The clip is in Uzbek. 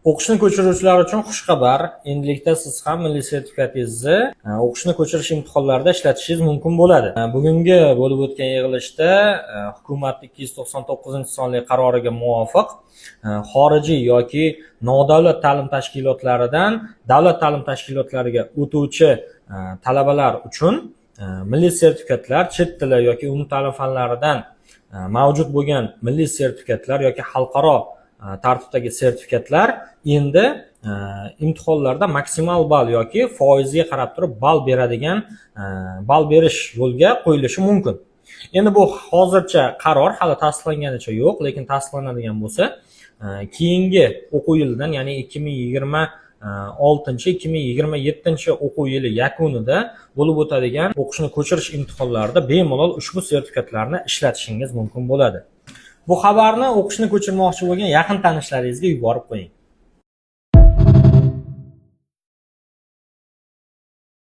O'qishni ko'chiruvchilar uchun xushxabar. Endilikda siz ham milliy sertifikatingizni o'qishni ko'chirish imtihonlarida ishlatishingiz mumkin bo'ladi. Bugungi bo'lib o'tgan yig'ilishda hukumat 299-sonli qaroriga muvofiq xorijiy yoki nodavlat ta'lim tashkilotlaridan davlat ta'lim tashkilotlariga o'tuvchi talabalar uchun milliy sertifikatlar, chet tili yoki umum ta'lim fanlaridan mavjud bo'lgan milliy sertifikatlar yoki xalqaro tartibdagi sertifikatlar endi imtihonlarda maksimal ball yoki foizga qarab turib ball beradigan ball berish yo'lga qo'yilishi mumkin. Endi bu hozircha qaror hali tasdiqlanganicha yo'q, lekin tasdiqlanadigan bo'lsa keyingi o'quv yilidan, ya'ni 2026-2027 o'quv yili yakunida bo'lib o'tadigan o'qishni ko'chirish imtihonlarida bemalol ushbu sertifikatlarni ishlatishingiz mumkin bo'ladi. Bu xabarni o'qishni ko'chirmoqchi bo'lgan yaqin tanishlaringizga yuborib qo'ying.